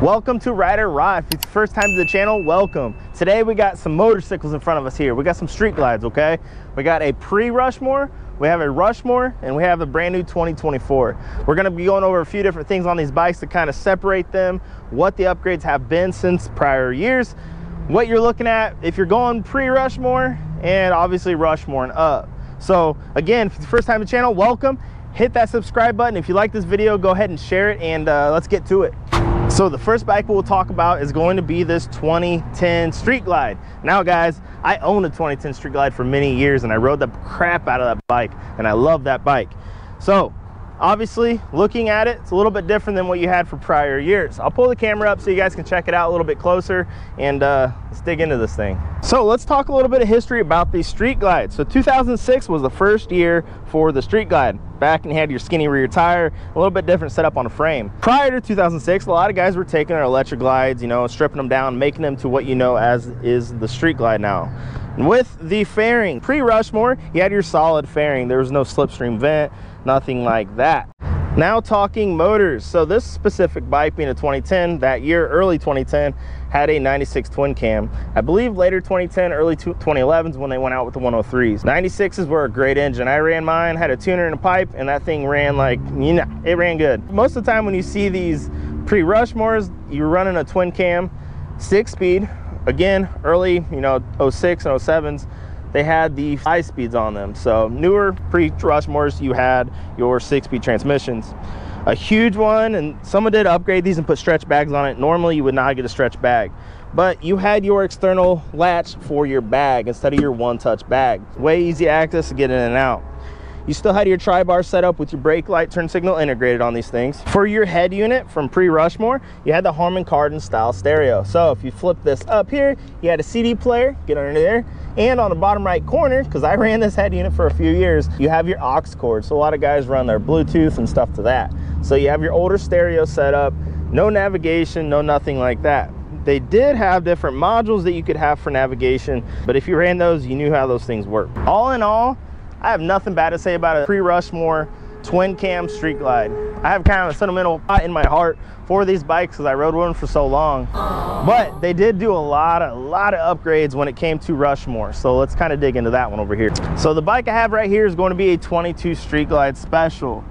Welcome to Rider Raw. If it's your first time to the channel, welcome. Today we got some motorcycles in front of us here. We got some street glides, okay? We got a pre-Rushmore, we have a Rushmore, and we have a brand new 2024. We're gonna be going over a few different things on these bikes to kind of separate them, what the upgrades have been since prior years, what you're looking at if you're going pre-Rushmore, and obviously Rushmore and up. So again, if it's the first time to the channel, welcome. Hit that subscribe button. If you like this video, go ahead and share it, and let's get to it. So the first bike we'll talk about is going to be this 2010 Street Glide. Now guys, I owned a 2010 Street Glide for many years and I rode the crap out of that bike and I love that bike. So obviously looking at it, it's a little bit different than what you had for prior years. I'll pull the camera up so you guys can check it out a little bit closer, and let's dig into this thing. So let's talk a little bit of history about these Street Glides. So 2006 was the first year for the Street Glide. Back and you had your skinny rear tire, a little bit different setup on the frame. Prior to 2006, a lot of guys were taking their electric glides, you know, stripping them down, making them to what you know as is the Street Glide now. And with the fairing, pre-Rushmore, you had your solid fairing. There was no slipstream vent, nothing like that. Now talking motors. So this specific bike, being a 2010, that year, early 2010, had a 96 twin cam. I believe later 2010, early 2011s when they went out with the 103s. 96s were a great engine. I ran mine, had a tuner and a pipe, and that thing ran like, you know, it ran good. Most of the time when you see these pre-Rushmores, you're running a twin cam, 6-speed. Again, early, you know, 06 and 07s, they had the 5 speeds on them. So newer pre-Rushmores, you had your 6-speed transmissions. A huge one, and someone did upgrade these and put stretch bags on it. Normally you would not get a stretch bag, but you had your external latch for your bag instead of your one-touch bag. Way easy access to get in and out. You still had your tri-bar set up with your brake light turn signal integrated on these things. For your head unit from pre-Rushmore, you had the Harman Kardon style stereo. So if you flip this up here, you had a CD player, get under there, and on the bottom right corner, because I ran this head unit for a few years, you have your aux cord. So a lot of guys run their Bluetooth and stuff to that. So you have your older stereo set up, no navigation, no nothing like that. They did have different modules that you could have for navigation, but if you ran those, you knew how those things work. All in all, I have nothing bad to say about a pre-Rushmore twin cam Street Glide. I have kind of a sentimental spot in my heart for these bikes because I rode one for so long. But they did do a lot of upgrades when it came to Rushmore. So let's kind of dig into that one over here. So the bike I have right here is going to be a 22 Street Glide Special.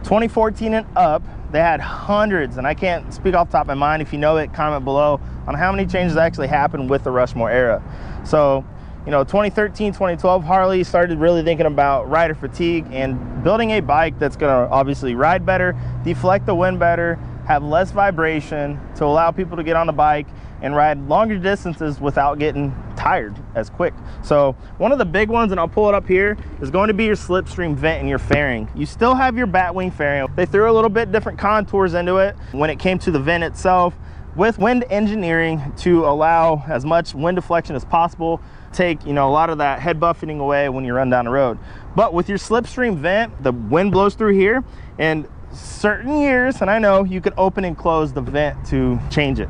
2014 and up, they had hundreds, and I can't speak off the top of my mind. If you know it, comment below on how many changes actually happened with the Rushmore era. So, you know, 2013, 2012, Harley started really thinking about rider fatigue and building a bike that's gonna obviously ride better, deflect the wind better, have less vibration to allow people to get on the bike and ride longer distances without getting tired as quick. So one of the big ones, and I'll pull it up here, is going to be your slipstream vent and your fairing. You still have your batwing fairing. They threw a little bit different contours into it when it came to the vent itself, with wind engineering to allow as much wind deflection as possible, take, you know, a lot of that head buffeting away when you run down the road. But with your slipstream vent, the wind blows through here, and certain years, and I know, you could open and close the vent to change it.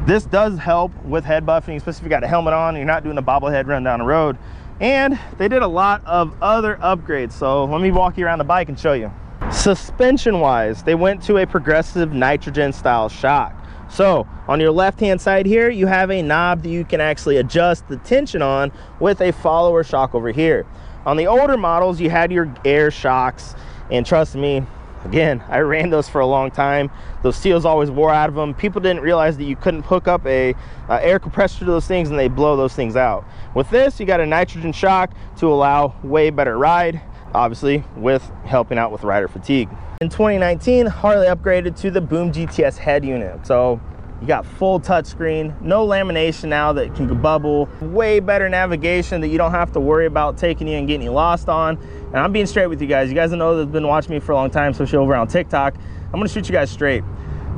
This does help with head buffeting, especially if you got a helmet on and you're not doing a bobblehead run down the road. And they did a lot of other upgrades, so let me walk you around the bike and show you. Suspension wise, they went to a progressive nitrogen style shock. So on your left hand side here, you have a knob that you can actually adjust the tension on with a follower shock over here. On the older models, you had your air shocks, and trust me, again, I ran those for a long time. Those seals always wore out of them. People didn't realize that you couldn't hook up a air compressor to those things and they blow those things out. With this, you got a nitrogen shock to allow way better ride, obviously with helping out with rider fatigue. In 2019, Harley upgraded to the Boom GTS head unit. So you got full touchscreen, no lamination now that can bubble, way better navigation that you don't have to worry about taking you and getting you lost on. And I'm being straight with you guys. You guys know that have been watching me for a long time, especially over on TikTok. I'm gonna shoot you guys straight.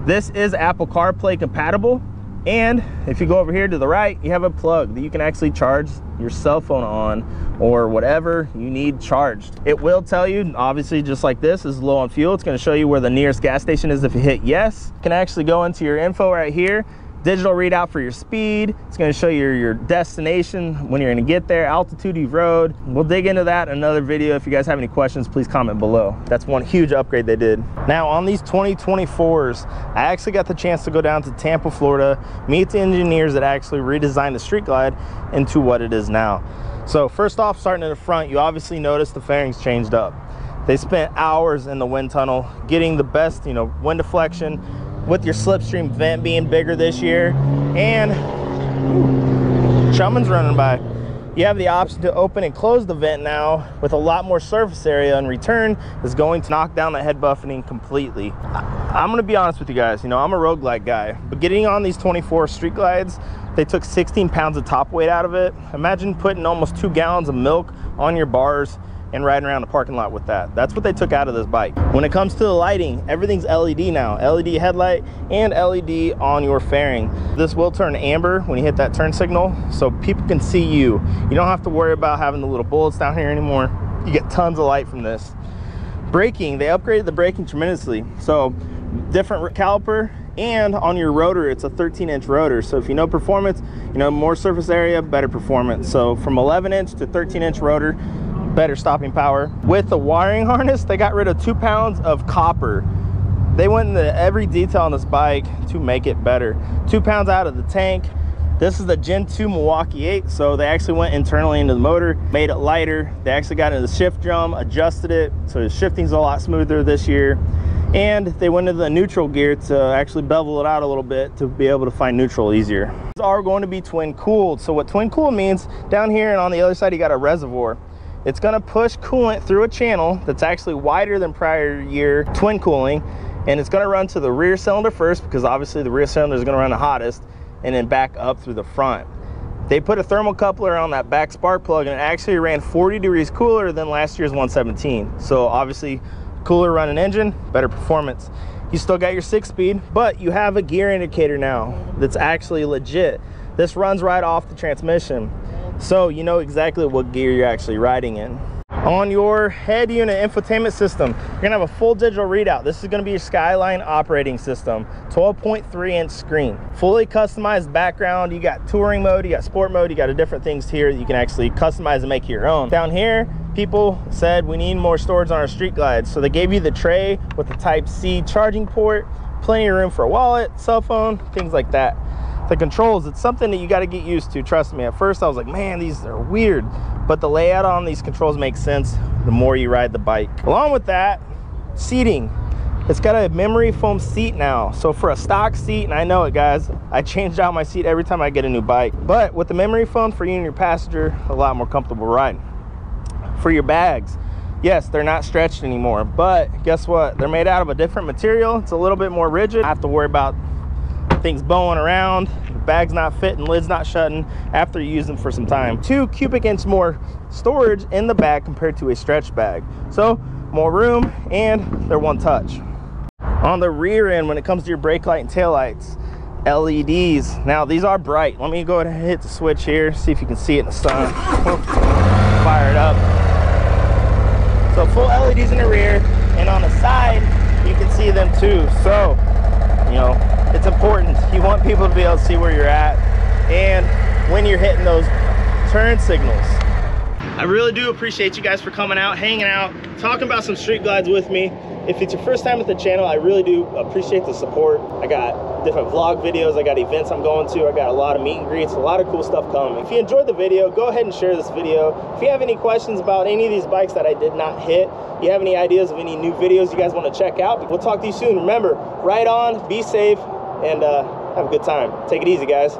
This is Apple CarPlay compatible. And if you go over here to the right, you have a plug that you can actually charge your cell phone on, or whatever you need charged. It will tell you, obviously, just like this is low on fuel. It's going to show you where the nearest gas station is if you hit yes. You can actually go into your info right here digital readout for your speed. It's going to show you your destination, when you're going to get there, altitude you've rode. We'll dig into that in another video. If you guys have any questions, please comment below. That's one huge upgrade they did. Now on these 2024s, I actually got the chance to go down to Tampa, Florida, meet the engineers that actually redesigned the Street Glide into what it is now. So first off, starting in the front, you obviously notice the fairings changed up. They spent hours in the wind tunnel getting the best, wind deflection, with your slipstream vent being bigger this year. And Chummins running by. You have the option to open and close the vent now with a lot more surface area. In return, is going to knock down the head buffeting completely. I'm gonna be honest with you guys, I'm a road glide guy, but getting on these 24 Street Glides, they took 16 pounds of top weight out of it. Imagine putting almost 2 gallons of milk on your bars and riding around the parking lot with that. That's what they took out of this bike. When it comes to the lighting, everything's LED now. LED headlight and LED on your fairing. This will turn amber when you hit that turn signal, so people can see you. You don't have to worry about having the little bullets down here anymore. You get tons of light from this. Braking, they upgraded the braking tremendously. So different caliper, and on your rotor, it's a 13-inch rotor. So if you know performance, more surface area, better performance. So from 11-inch to 13-inch rotor, better stopping power. With the wiring harness, they got rid of 2 pounds of copper. They went into every detail on this bike to make it better. 2 pounds out of the tank. This is the Gen 2 Milwaukee 8, so they actually went internally into the motor, made it lighter. They actually got into the shift drum, adjusted it, so the shifting's a lot smoother this year. And they went into the neutral gear to actually bevel it out a little bit to be able to find neutral easier. These are going to be twin cooled. So what twin cooled means, down here and on the other side, you got a reservoir. It's gonna push coolant through a channel that's actually wider than prior year twin cooling, and it's gonna run to the rear cylinder first, because obviously the rear cylinder is gonna run the hottest, and then back up through the front. They put a thermocoupler on that back spark plug, and it actually ran 40 degrees cooler than last year's 117. So obviously, cooler running engine, better performance. You still got your 6-speed, but you have a gear indicator now that's actually legit. This runs right off the transmission, so you know exactly what gear you're actually riding in. On your head unit infotainment system, you're gonna have a full digital readout. This is gonna be your Skyline operating system, 12.3-inch screen. Fully customized background. You got touring mode, you got sport mode, you got different things here that you can actually customize and make your own. Down here, people said we need more storage on our Street Glides, so they gave you the tray with the Type-C charging port, plenty of room for a wallet, cell phone, things like that. The controls, it's something that you got to get used to. Trust me, at first I was like, man, these are weird, but the layout on these controls makes sense the more you ride the bike. Along with that, seating, it's got a memory foam seat now. So for a stock seat, and I know it guys, I change out my seat every time I get a new bike, but with the memory foam for you and your passenger, a lot more comfortable riding. For your bags, yes, they're not stretched anymore, but guess what, they're made out of a different material. It's a little bit more rigid. I have to worry about things bowing around, the bag's not fitting, lid's not shutting after you use them for some time. 2 cubic inch more storage in the bag compared to a stretch bag, so more room, and they're one touch. On the rear end, when it comes to your brake light and tail lights, LEDs. Now these are bright. Let me go ahead and hit the switch here, see if you can see it in the sun. Fire it up. So full LEDs in the rear, and on the side you can see them too. So it's important. You want people to be able to see where you're at and when you're hitting those turn signals. I really do appreciate you guys for coming out, hanging out, talking about some Street Glides with me. If it's your first time at the channel, I really do appreciate the support. I got different vlog videos, I got events I'm going to, I got a lot of meet and greets, a lot of cool stuff coming. If you enjoyed the video, go ahead and share this video. If you have any questions about any of these bikes that I did not hit, you have any ideas of any new videos you guys want to check out, we'll talk to you soon. Remember, ride on, be safe, and have a good time. Take it easy, guys.